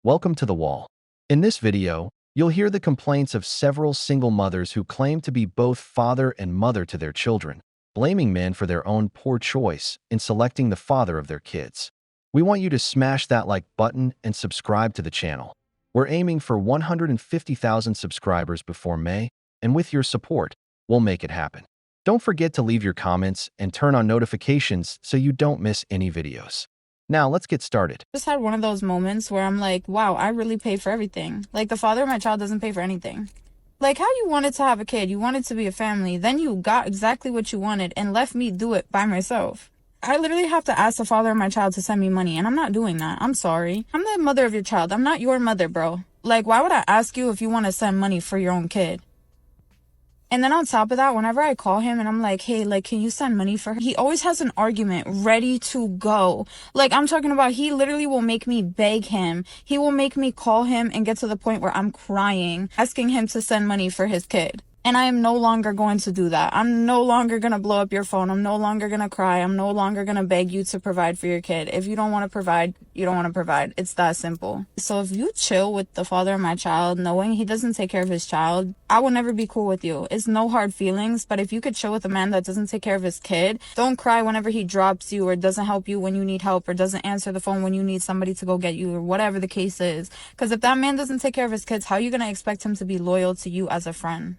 Welcome to The Wall. In this video, you'll hear the complaints of several single mothers who claim to be both father and mother to their children, blaming men for their own poor choice in selecting the father of their kids. We want you to smash that like button and subscribe to the channel. We're aiming for 150,000 subscribers before May, and with your support, we'll make it happen. Don't forget to leave your comments and turn on notifications so you don't miss any videos. Now, let's get started. Just had one of those moments where I'm like, wow, I really pay for everything. Like, the father of my child doesn't pay for anything. Like, how you wanted to have a kid, you wanted to be a family, then you got exactly what you wanted and left me do it by myself. I literally have to ask the father of my child to send me money, and I'm not doing that. I'm sorry. I'm the mother of your child. I'm not your mother, bro. Like, why would I ask you if you want to send money for your own kid? And then on top of that, whenever I call him and I'm like, hey, like, can you send money for her? He always has an argument ready to go. Like, I'm talking about, he literally will make me beg him. He will make me call him and get to the point where I'm crying, asking him to send money for his kid. And I am no longer going to do that. I'm no longer going to blow up your phone. I'm no longer going to cry. I'm no longer going to beg you to provide for your kid. If you don't want to provide, you don't want to provide. It's that simple. So if you chill with the father of my child, knowing he doesn't take care of his child, I will never be cool with you. It's no hard feelings, but if you could chill with a man that doesn't take care of his kid, don't cry whenever he drops you or doesn't help you when you need help or doesn't answer the phone when you need somebody to go get you or whatever the case is. Because if that man doesn't take care of his kids, how are you going to expect him to be loyal to you as a friend?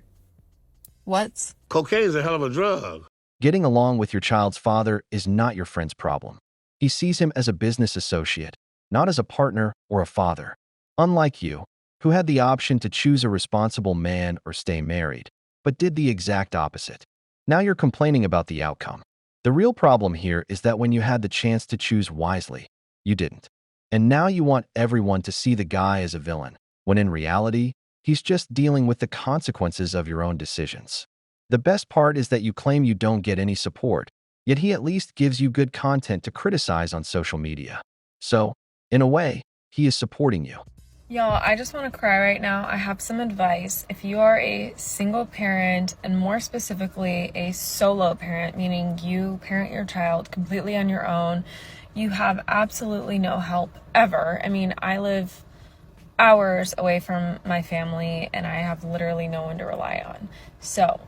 What? Cocaine is a hell of a drug. Getting along with your child's father is not your friend's problem. He sees him as a business associate, not as a partner or a father. Unlike you, who had the option to choose a responsible man or stay married, but did the exact opposite. Now you're complaining about the outcome. The real problem here is that when you had the chance to choose wisely, you didn't. And now you want everyone to see the guy as a villain, when in reality, he's just dealing with the consequences of your own decisions. The best part is that you claim you don't get any support, yet he at least gives you good content to criticize on social media. So, in a way, he is supporting you. Y'all, I just want to cry right now. I have some advice. If you are a single parent, and more specifically a solo parent, meaning you parent your child completely on your own, you have absolutely no help ever. I mean, I live hours away from my family and I have literally no one to rely on. So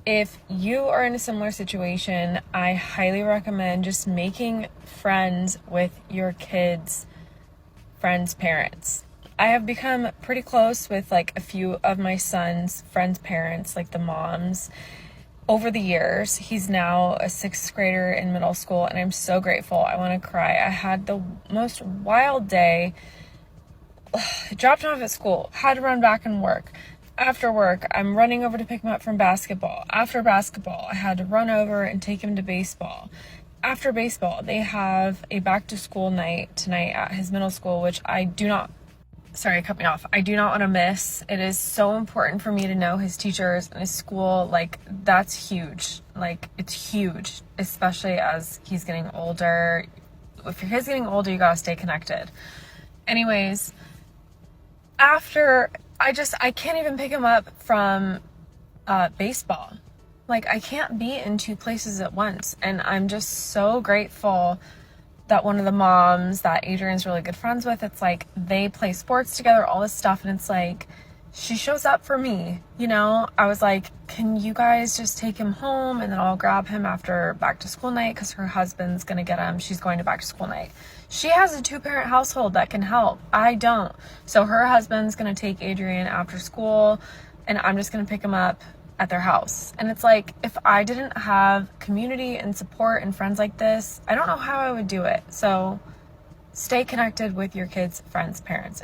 if you are in a similar situation, I highly recommend just making friends with your kids' friends' parents. I have become pretty close with like a few of my son's friends' parents, like the moms, over the years. He's now a 6th grader in middle school and I'm so grateful. I want to cry. I had the most wild day. Dropped him off at school, had to run back and work. After work, I'm running over to pick him up from basketball. After basketball, I had to run over and take him to baseball. After baseball, they have a back to school night tonight at his middle school, which I do not want to miss. It is so important for me to know his teachers and his school. Like, that's huge. Like, it's huge, especially as he's getting older. If your kid's getting older, you gotta stay connected. Anyways, after I can't even pick him up from baseball. Like, I can't be in 2 places at once. And I'm just so grateful that one of the moms that Adrian's really good friends with, it's like they play sports together, all this stuff. And it's like, she shows up for me, you know? I was like, can you guys just take him home and then I'll grab him after back to school night because her husband's going to get him. She's going to back to school night. She has a 2-parent household that can help. I don't. So her husband's going to take Adrian after school and I'm just going to pick him up at their house. And it's like, if I didn't have community and support and friends like this, I don't know how I would do it. So stay connected with your kids' friends' parents.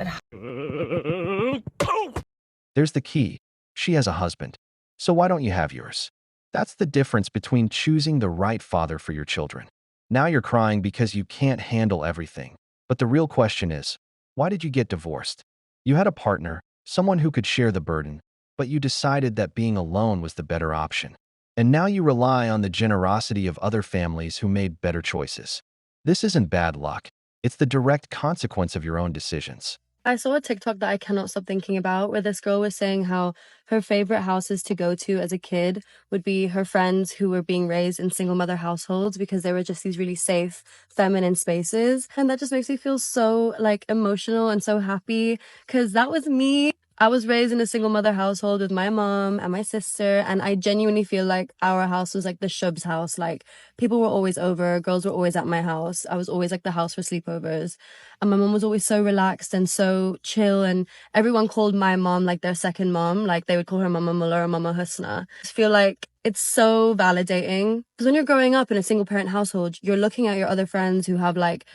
There's the key. She has a husband. So why don't you have yours? That's the difference between choosing the right father for your children. Now you're crying because you can't handle everything. But the real question is, why did you get divorced? You had a partner, someone who could share the burden, but you decided that being alone was the better option. And now you rely on the generosity of other families who made better choices. This isn't bad luck. It's the direct consequence of your own decisions. I saw a TikTok that I cannot stop thinking about where this girl was saying how her favorite houses to go to as a kid would be her friends who were being raised in single mother households because they were just these really safe, feminine spaces. And that just makes me feel so like emotional and so happy because that was me. I was raised in a single mother household with my mom and my sister, and I genuinely feel like our house was like the Shub's house. Like, people were always over, girls were always at my house. I was always like the house for sleepovers. And my mom was always so relaxed and so chill, and everyone called my mom like their second mom. Like, they would call her Mama Muller or Mama Husna. I just feel like it's so validating because when you're growing up in a single parent household, you're looking at your other friends who have like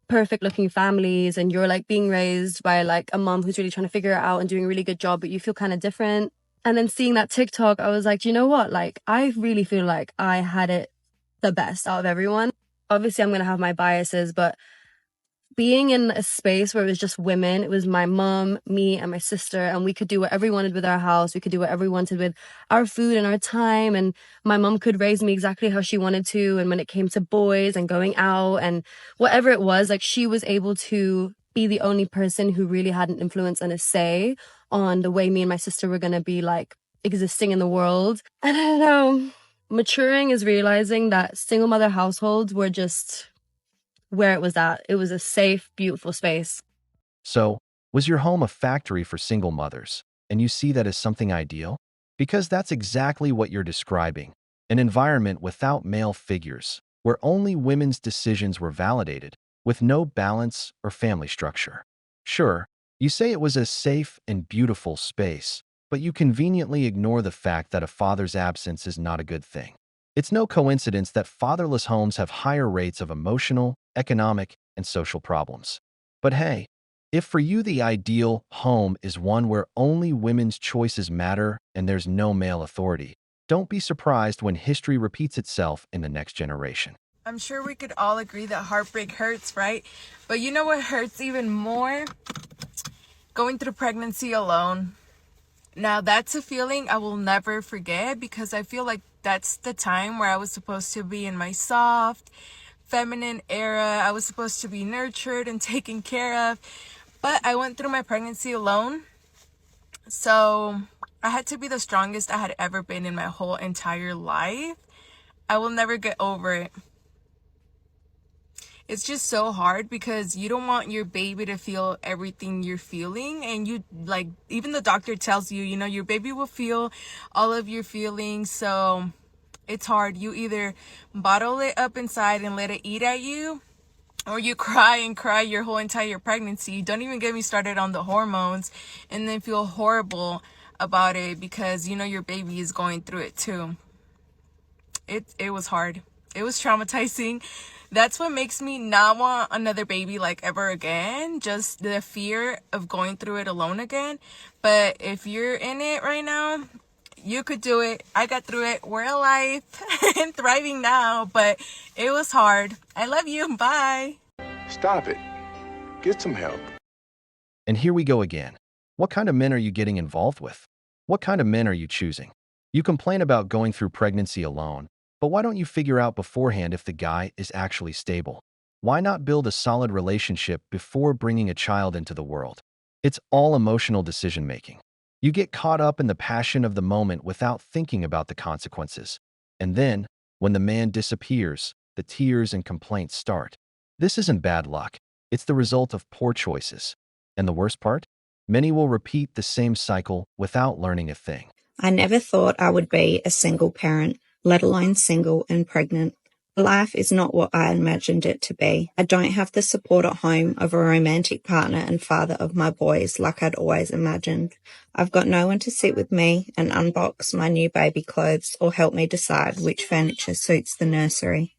perfect looking families, and you're like being raised by like a mom who's really trying to figure it out and doing a really good job, but you feel kind of different. And then seeing that TikTok, I was like, you know what? Like, I really feel like I had it the best out of everyone. Obviously, I'm going to have my biases, but being in a space where it was just women, it was my mom, me, and my sister, and we could do whatever we wanted with our house. We could do whatever we wanted with our food and our time. And my mom could raise me exactly how she wanted to. And when it came to boys and going out and whatever it was, like, she was able to be the only person who really had an influence and a say on the way me and my sister were going to be like existing in the world. And I don't know, maturing is realizing that single mother households were just where it was at. It was a safe, beautiful space. So, was your home a factory for single mothers, and you see that as something ideal? Because that's exactly what you're describing, an environment without male figures, where only women's decisions were validated, with no balance or family structure. Sure, you say it was a safe and beautiful space, but you conveniently ignore the fact that a father's absence is not a good thing. It's no coincidence that fatherless homes have higher rates of emotional, economic, and social problems. But hey, if for you the ideal home is one where only women's choices matter and there's no male authority, don't be surprised when history repeats itself in the next generation. I'm sure we could all agree that heartbreak hurts, right? But you know what hurts even more? Going through pregnancy alone. Now, that's a feeling I will never forget because I feel like that's the time where I was supposed to be in my soft, feminine era. I was supposed to be nurtured and taken care of. But I went through my pregnancy alone. So I had to be the strongest I had ever been in my whole entire life. I will never get over it. It's just so hard because you don't want your baby to feel everything you're feeling, and you like, even the doctor tells you, you know, your baby will feel all of your feelings. So it's hard. You either bottle it up inside and let it eat at you, or you cry and cry your whole entire pregnancy. Don't even get me started on the hormones, and then feel horrible about it because you know your baby is going through it too. It was hard. It was traumatizing. That's what makes me not want another baby like ever again. Just the fear of going through it alone again. But if you're in it right now, you could do it. I got through it. We're alive and thriving now, but it was hard. I love you. Bye. Stop it. Get some help. And here we go again. What kind of men are you getting involved with? What kind of men are you choosing? You complain about going through pregnancy alone, but why don't you figure out beforehand if the guy is actually stable? Why not build a solid relationship before bringing a child into the world? It's all emotional decision-making. You get caught up in the passion of the moment without thinking about the consequences. And then, when the man disappears, the tears and complaints start. This isn't bad luck. It's the result of poor choices. And the worst part? Many will repeat the same cycle without learning a thing. I never thought I would be a single parent, let alone single and pregnant. Life is not what I imagined it to be. I don't have the support at home of a romantic partner and father of my boys like I'd always imagined. I've got no one to sit with me and unbox my new baby clothes or help me decide which furniture suits the nursery.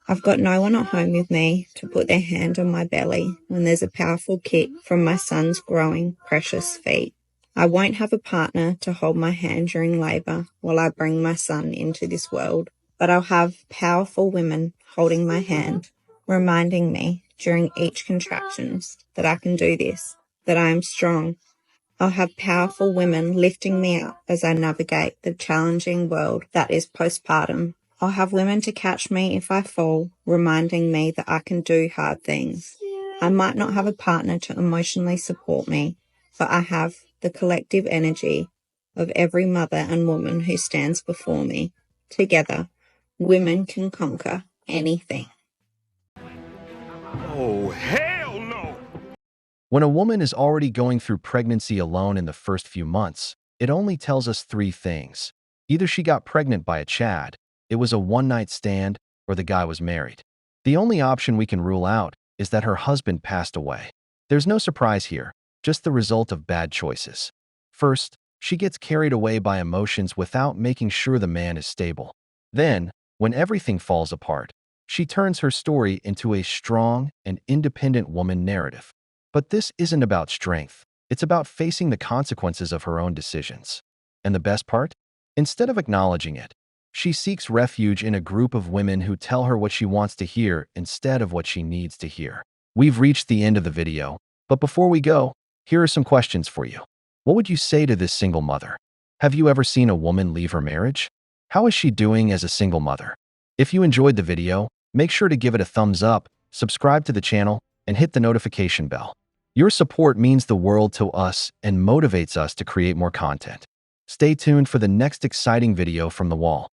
I've got no one at home with me to put their hand on my belly when there's a powerful kick from my son's growing, precious feet. I won't have a partner to hold my hand during labour while I bring my son into this world, but I'll have powerful women holding my hand, reminding me during each contractions that I can do this, that I am strong. I'll have powerful women lifting me up as I navigate the challenging world that is postpartum. I'll have women to catch me if I fall, reminding me that I can do hard things. I might not have a partner to emotionally support me, but I have the collective energy of every mother and woman who stands before me. Together, women can conquer anything. Oh, hell no! When a woman is already going through pregnancy alone in the first few months, it only tells us three things. Either she got pregnant by a Chad, it was a one-night stand, or the guy was married. The only option we can rule out is that her husband passed away. There's no surprise here, just the result of bad choices. First, she gets carried away by emotions without making sure the man is stable. Then, when everything falls apart, she turns her story into a strong and independent woman narrative. But this isn't about strength. It's about facing the consequences of her own decisions. And the best part? Instead of acknowledging it, she seeks refuge in a group of women who tell her what she wants to hear instead of what she needs to hear. We've reached the end of the video, but before we go, here are some questions for you. What would you say to this single mother? Have you ever seen a woman leave her marriage? How is she doing as a single mother? If you enjoyed the video, make sure to give it a thumbs up, subscribe to the channel, and hit the notification bell. Your support means the world to us and motivates us to create more content. Stay tuned for the next exciting video from The Wall.